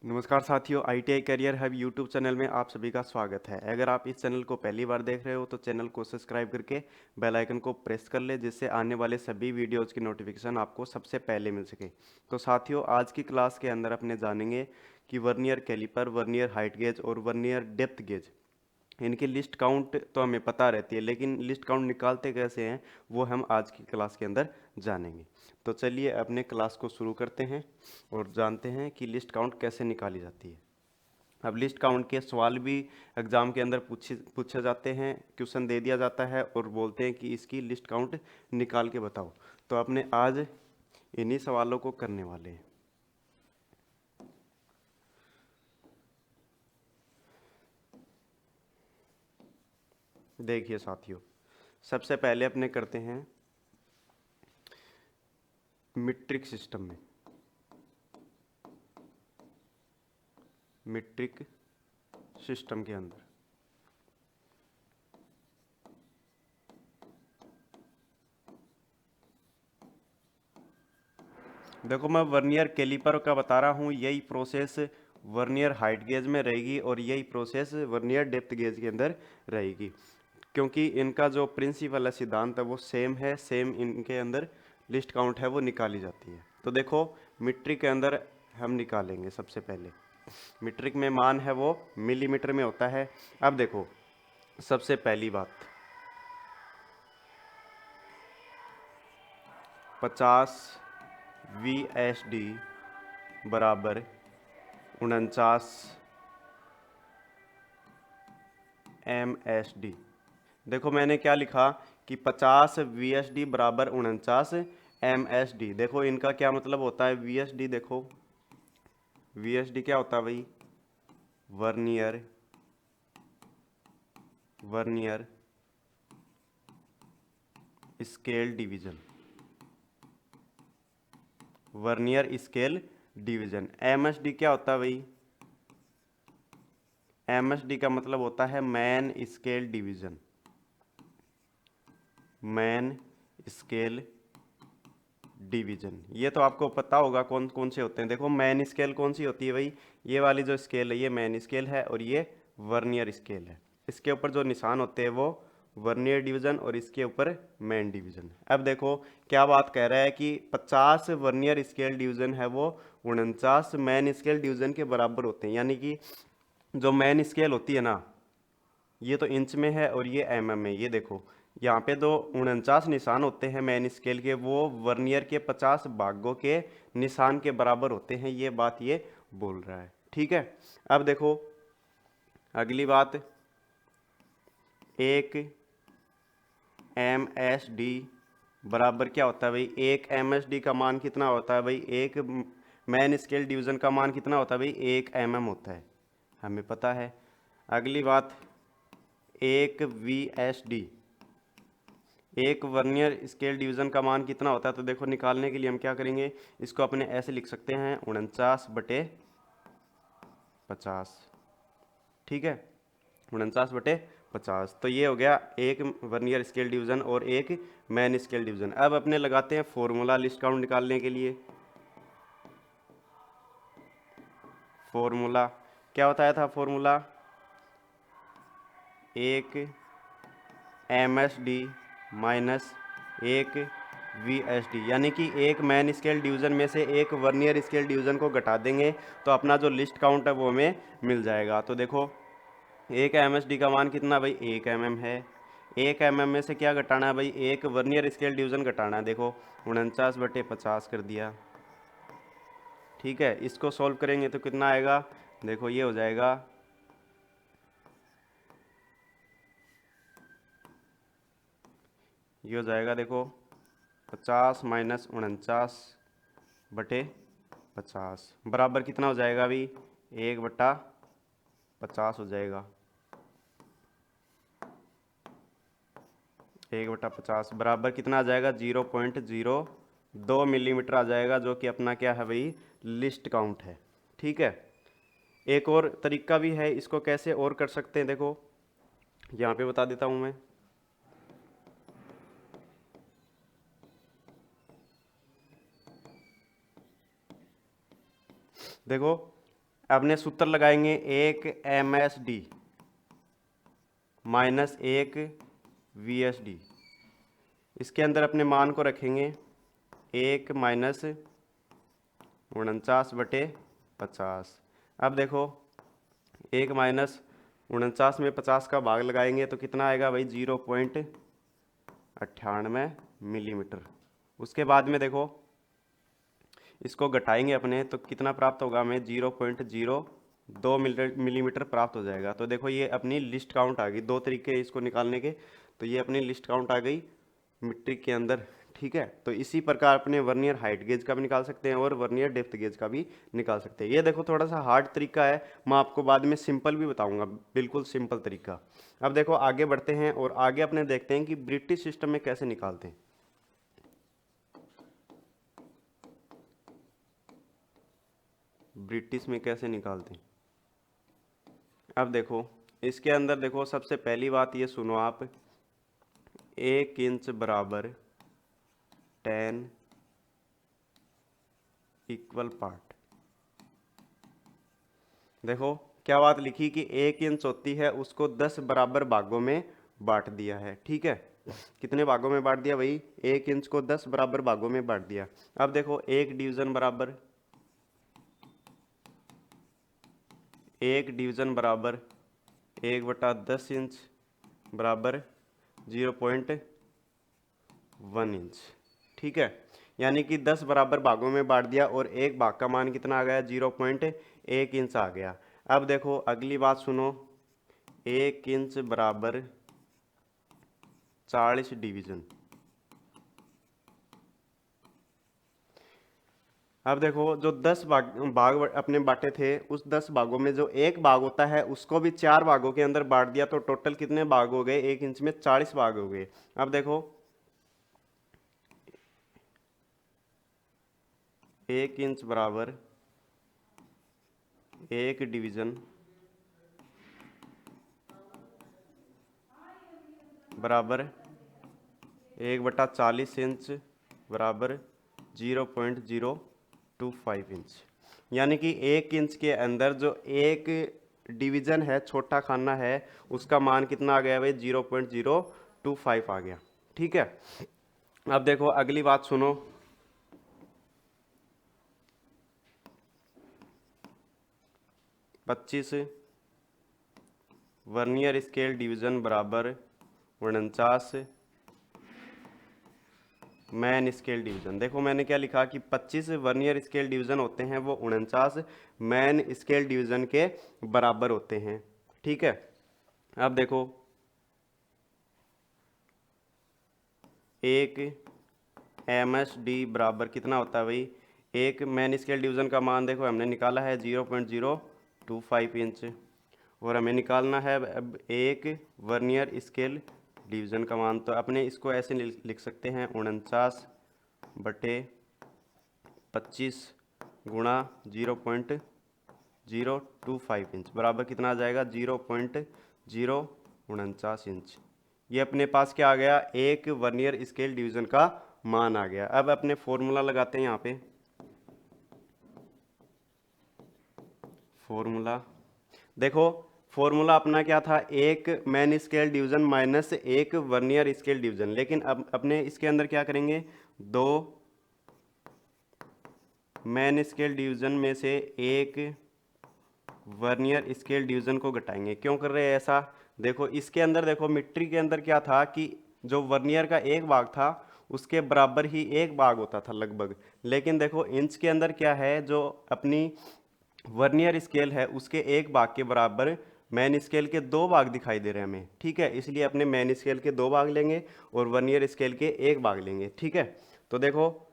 नमस्कार साथियों, ITI career hub YouTube channel में आप सभी का स्वागत है। अगर आप इस चैनल को पहली बार देख रहे हो तो चैनल को सब्सक्राइब करके बेल आइकन को प्रेस कर ले, जिससे आने वाले सभी वीडियोज़ की नोटिफिकेशन आपको सबसे पहले मिल सके। तो साथियों, आज की क्लास के अंदर अपने जानेंगे कि vernier caliper, vernier height gauge और वर्नियर डेप्थ गेज, इनकी लिस्ट काउंट तो हमें पता रहती है, लेकिन लिस्ट काउंट निकालते कैसे हैं वो हम आज की क्लास के अंदर जानेंगे। तो चलिए अपने क्लास को शुरू करते हैं और जानते हैं कि लिस्ट काउंट कैसे निकाली जाती है। अब लिस्ट काउंट के सवाल भी एग्जाम के अंदर पूछे जाते हैं, क्वेश्चन दे दिया जाता है और बोलते हैं कि इसकी लिस्ट काउंट निकाल के बताओ। तो अपने आज इन्हीं सवालों को करने वाले हैं। देखिए साथियों, सबसे पहले अपने करते हैं मीट्रिक सिस्टम में। मीट्रिक सिस्टम के अंदर देखो, मैं वर्नियर कैलिपर का बता रहा हूँ, यही प्रोसेस वर्नियर हाइट गेज में रहेगी और यही प्रोसेस वर्नियर डेप्थ गेज के अंदर रहेगी, क्योंकि इनका जो प्रिंसिपल है, सिद्धांत है, वो सेम है। सेम इनके अंदर लिस्ट काउंट है वो निकाली जाती है। तो देखो, मीट्रिक के अंदर हम निकालेंगे। सबसे पहले मीट्रिक में मान है वो मिलीमीटर में होता है। अब देखो, सबसे पहली बात, 50 VSD बराबर 49 MSD। देखो मैंने क्या लिखा कि 50 VSD बराबर 49 MSD। देखो इनका क्या मतलब होता है VSD। देखो VSD क्या होता है भाई? Vernier vernier scale division. Vernier scale division. MSD क्या होता है भाई? MSD का मतलब होता है main scale division. Main scale division, ये तो आपको पता होगा कौन कौन से होते हैं। देखो मैन स्केल कौन सी होती है भाई? ये वाली जो स्केल है ये मैन स्केल है और ये वर्नियर स्केल है। इसके ऊपर जो निशान होते हैं वो वर्नियर डिवीजन और इसके ऊपर मैन डिवीजन। अब देखो क्या बात कह रहा है कि 50 वर्नियर स्केल डिवीजन है वो 49 मैन स्केल डिवीजन के बराबर होते हैं। यानी कि जो मैन स्केल होती है ना, ये तो इंच में है और ये mm में। ये देखो यहाँ पे दो 49 निशान होते हैं मैन स्केल के, वो वर्नियर के 50 भागों के निशान के बराबर होते हैं। ये बात ये बोल रहा है, ठीक है। अब देखो अगली बात, एक MSD बराबर क्या होता है भाई? एक MSD का मान कितना होता है भाई? एक मैन स्केल डिवीजन का मान कितना होता है भाई? 1 mm होता है, हमें पता है। अगली बात, एक VSD, एक वर्नियर स्केल डिवीजन का मान कितना होता है? तो देखो निकालने के लिए हम क्या करेंगे, इसको अपने ऐसे लिख सकते हैं 49/50। ठीक है, 49/50। तो ये हो गया एक वर्नियर स्केल डिवीजन और एक मैन स्केल डिवीजन। अब अपने लगाते हैं फॉर्मूला लिस्ट काउंट निकालने के लिए। फॉर्मूला क्या बताया था? फॉर्मूला एक MSD माइनस एक VSD, यानी कि एक मैन स्केल डिवीजन में से एक वर्नियर स्केल डिवीजन को घटा देंगे तो अपना जो लिस्ट काउंट है वो हमें मिल जाएगा। तो देखो एक MSD का मान कितना भाई? 1 mm है। 1 mm में से क्या घटाना है भाई? एक वर्नियर स्केल डिवीजन घटाना है। देखो 49/50 कर दिया, ठीक है। इसको सॉल्व करेंगे तो कितना आएगा? देखो ये हो जाएगा, ये हो जाएगा देखो 50 माइनस 49/50 बराबर कितना हो जाएगा अभी? 1/50 हो जाएगा। 1/50 बराबर कितना आ जाएगा? 0.02 मिलीमीटर आ जाएगा, जो कि अपना क्या है भाई? लिस्ट काउंट है, ठीक है। एक और तरीका भी है, इसको कैसे और कर सकते हैं देखो, यहाँ पे बता देता हूँ मैं। देखो अपने सूत्र लगाएंगे 1 MSD माइनस 1 VSD। इसके अंदर अपने मान को रखेंगे 1 माइनस 49/50। अब देखो 1 माइनस 49 में 50 का भाग लगाएंगे तो कितना आएगा भाई 0.98 मिलीमीटर। उसके बाद में देखो इसको घटाएंगे अपने तो कितना प्राप्त होगा हमें 0.02 मिलीमीटर प्राप्त हो जाएगा। तो देखो ये अपनी लिस्ट काउंट आ गई। दो तरीके इसको निकालने के, तो ये अपनी लिस्ट काउंट आ गई मीट्रिक के अंदर। ठीक है, तो इसी प्रकार अपने वर्नियर हाइट गेज का भी निकाल सकते हैं और वर्नियर डेप्थ गेज का भी निकाल सकते हैं। ये देखो थोड़ा सा हार्ड तरीका है, मैं आपको बाद में सिंपल भी बताऊंगा, बिल्कुल सिंपल तरीका। अब देखो आगे बढ़ते हैं और आगे अपने देखते हैं कि ब्रिटिश सिस्टम में कैसे निकालते हैं। ब्रिटिश में कैसे निकालते हैं, अब देखो इसके अंदर देखो सबसे पहली बात ये सुनो आप, 1 इंच बराबर 10 इक्वल पार्ट। देखो क्या बात लिखी कि 1 इंच होती है उसको 10 बराबर भागों में बांट दिया है। ठीक है, कितने भागों में बांट दिया भाई, 1 इंच को 10 बराबर भागों में बांट दिया। अब देखो 1 डिवीजन बराबर 1/10 इंच बराबर 0.1 इंच। ठीक है, यानी कि 10 बराबर भागों में बांट दिया और एक भाग का मान कितना आ गया 0.1 इंच आ गया। अब देखो अगली बात सुनो, 1 इंच बराबर 40 डिवीजन। अब देखो जो 10 भाग अपने बांटे थे, उस 10 भागों में जो एक भाग होता है उसको भी 4 भागों के अंदर बांट दिया, तो टोटल कितने भाग हो गए, 1 इंच में 40 भाग हो गए। अब देखो 1 इंच बराबर 1 डिवीजन बराबर 1/40 इंच बराबर 0.025 इंच। यानी कि 1 इंच के अंदर जो एक डिवीजन है, छोटा खाना है, उसका मान कितना आ गया भाई 0.025 आ गया। ठीक है, अब देखो अगली बात सुनो, पच्चीस वर्नियर स्केल डिवीजन बराबर 49 मैन स्केल डिवीजन। देखो मैंने क्या लिखा कि 25 वर्नियर स्केल डिवीजन होते हैं, वो 49 मैन स्केल डिवीजन के बराबर होते हैं। ठीक है, अब देखो 1 MSD बराबर कितना होता है भाई, एक मैन स्केल डिवीजन का मान देखो हमने निकाला है 0.025 इंच, और हमें निकालना है अब एक वर्नियर स्केल डिवीजन का मान। तो अपने इसको ऐसे लिख सकते हैं 49/25 गुणा 0.025 इंच बराबर कितना आ जाएगा 0.049 इंच। ये अपने पास क्या आ गया, एक वर्नियर स्केल डिवीजन का मान आ गया। अब अपने फॉर्मूला लगाते हैं यहाँ पे, फॉर्मूला देखो फॉर्मूला अपना क्या था, एक मैन स्केल डिवीजन माइनस एक वर्नियर स्केल डिवीजन। लेकिन अब अपने इसके अंदर क्या करेंगे, दो मैन स्केल डिवीजन में से एक वर्नियर स्केल डिवीजन को घटाएंगे। क्यों कर रहे हैं ऐसा, देखो इसके अंदर देखो मीट्रिक के अंदर क्या था कि जो वर्नियर का एक भाग था उसके बराबर ही एक भाग होता था लगभग। लेकिन देखो इंच के अंदर क्या है, जो अपनी वर्नियर स्केल है उसके एक भाग के बराबर मैन स्केल के दो भाग दिखाई दे रहे हैं हमें। ठीक है, इसलिए अपने मैन स्केल के दो भाग लेंगे और वर्नियर स्केल के एक भाग लेंगे। ठीक है, तो देखो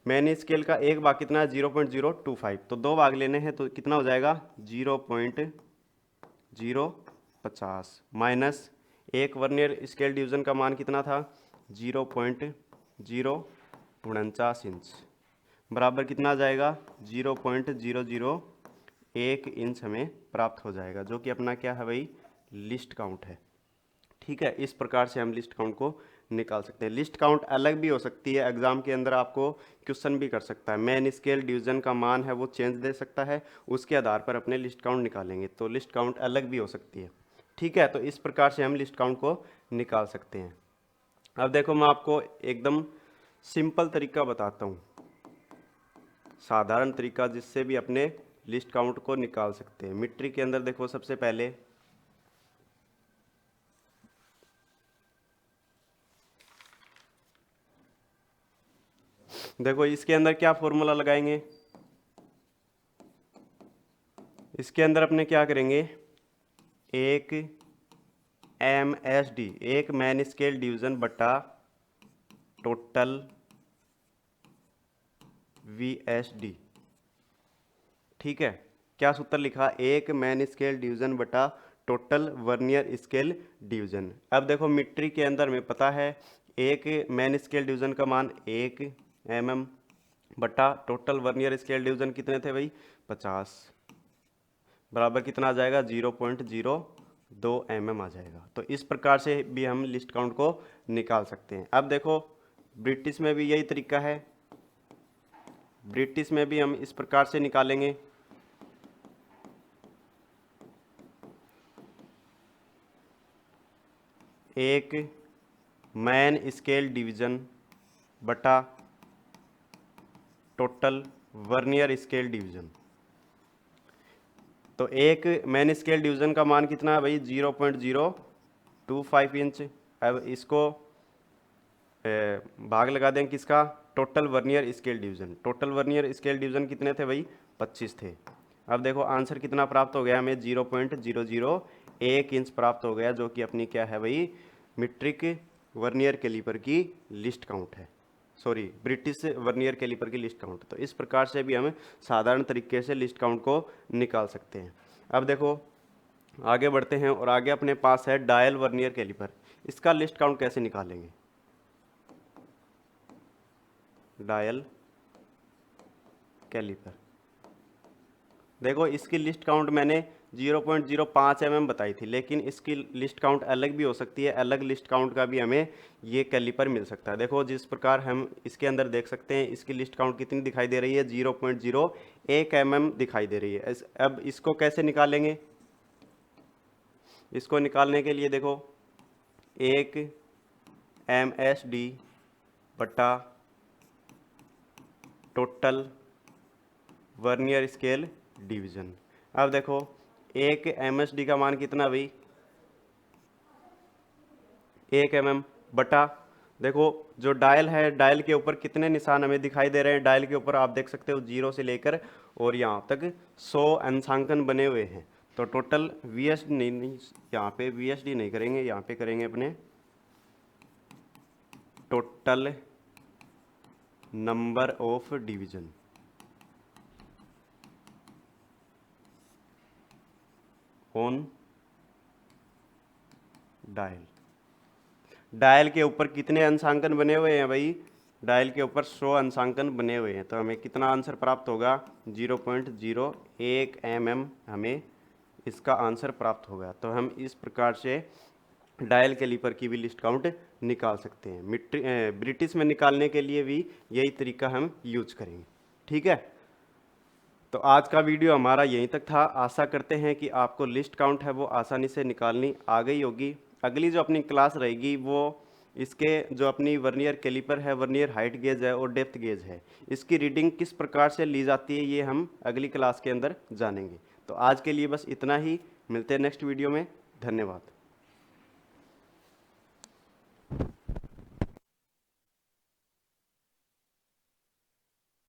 मैन स्केल का एक भाग कितना है 0.025, तो दो भाग लेने हैं तो कितना हो जाएगा 0.050 माइनस एक वर्नियर स्केल डिवीजन का मान कितना था 0.049 इंच बराबर कितना आ जाएगा 0.001 इंच हमें प्राप्त हो जाएगा, जो कि अपना क्या है भाई लिस्ट काउंट है। ठीक है, इस प्रकार से हम लिस्ट काउंट को निकाल सकते हैं। लिस्ट काउंट अलग भी हो सकती है, एग्जाम के अंदर आपको क्वेश्चन भी कर सकता है, मेन स्केल डिवीजन का मान है वो चेंज दे सकता है, उसके आधार पर अपने लिस्ट काउंट निकालेंगे, तो लिस्ट काउंट अलग भी हो सकती है। ठीक है, तो इस प्रकार से हम लिस्ट काउंट को निकाल सकते हैं। अब देखो मैं आपको एकदम सिंपल तरीका बताता हूँ, साधारण तरीका जिससे भी अपने लिस्ट काउंट को निकाल सकते हैं। मीट्रिक के अंदर देखो सबसे पहले देखो इसके अंदर क्या फॉर्मूला लगाएंगे, इसके अंदर अपने क्या करेंगे, एक MSD, एक मैन स्केल डिवीजन बटा टोटल VSD। ठीक है, क्या सूत्र लिखा, एक मैन स्केल डिवीजन बटा टोटल वर्नियर स्केल डिवीजन। अब देखो मीट्रिक के अंदर में पता है एक मैन स्केल डिवीजन का मान 1 mm बटा टोटल वर्नियर स्केल डिवीजन कितने थे भाई, 50, बराबर कितना आ जाएगा, 0.02 mm आ जाएगा। तो इस प्रकार से भी हम लिस्ट काउंट को निकाल सकते हैं। अब देखो ब्रिटिश में भी यही तरीका है, ब्रिटिश में भी हम इस प्रकार से निकालेंगे। एक मैन स्केल डिवीजन बटा टोटल वर्नियर स्केल डिवीजन। तो एक मैन स्केल डिवीजन का मान कितना है भाई, 0.025 इंच। अब इसको भाग लगा दें किसका, total vernier scale division. Total vernier scale division कितने थे भाई, 25 थे। अब देखो आंसर कितना प्राप्त हो गया हमें, 0.001 इंच प्राप्त हो गया, जो कि अपनी क्या है भाई, मीट्रिक वर्नियर कैलिपर की लिस्ट काउंट है, सॉरी ब्रिटिश वर्नियर कैलिपर की लिस्ट काउंट। तो इस प्रकार से भी हम साधारण तरीके से लिस्ट काउंट को निकाल सकते हैं। अब देखो आगे बढ़ते हैं, और आगे अपने पास है डायल वर्नियर कैलिपर। इसका लिस्ट काउंट कैसे निकालेंगे, डायल कैलिपर। देखो इसकी लिस्ट काउंट मैंने 0.05 mm बताई थी, लेकिन इसकी लिस्ट काउंट अलग भी हो सकती है, अलग लिस्ट काउंट का भी हमें ये कैलिपर मिल सकता है। देखो जिस प्रकार हम इसके अंदर देख सकते हैं, इसकी लिस्ट काउंट कितनी दिखाई दे रही है, 0.01 mm दिखाई दे रही है। अब इसको कैसे निकालेंगे, इसको निकालने के लिए देखो एक MSD बटा टोटल वर्नियर स्केल डिवीजन। अब देखो एक MSD का मान कितना भाई, 1 mm बटा, देखो जो डायल है, डायल के ऊपर कितने निशान हमें दिखाई दे रहे हैं, डायल के ऊपर आप देख सकते हो 0 से लेकर और यहाँ तक 100 अंशांकन बने हुए हैं। तो टोटल VSD नहीं, यहाँ पे VSD नहीं करेंगे, यहाँ पे करेंगे अपने total number of division on dial. Dial के ऊपर कितने अंशांकन बने हुए हैं भाई, डायल के ऊपर 100 अंशांकन बने हुए हैं। तो हमें कितना आंसर प्राप्त होगा, 0.01 mm हमें इसका आंसर प्राप्त होगा। तो हम इस प्रकार से डायल कैलिपर की भी लिस्ट काउंट निकाल सकते हैं। ब्रिटिश में निकालने के लिए भी यही तरीका हम यूज करेंगे। ठीक है, तो आज का वीडियो हमारा यहीं तक था। आशा करते हैं कि आपको लिस्ट काउंट है वो आसानी से निकालनी आ गई होगी। अगली जो अपनी क्लास रहेगी वो इसके जो अपनी वर्नियर कैलिपर है, वर्नियर हाइट गेज है और डेप्थ गेज है, इसकी रीडिंग किस प्रकार से ली जाती है ये हम अगली क्लास के अंदर जानेंगे। तो आज के लिए बस इतना ही, मिलते हैं नेक्स्ट वीडियो में। धन्यवाद।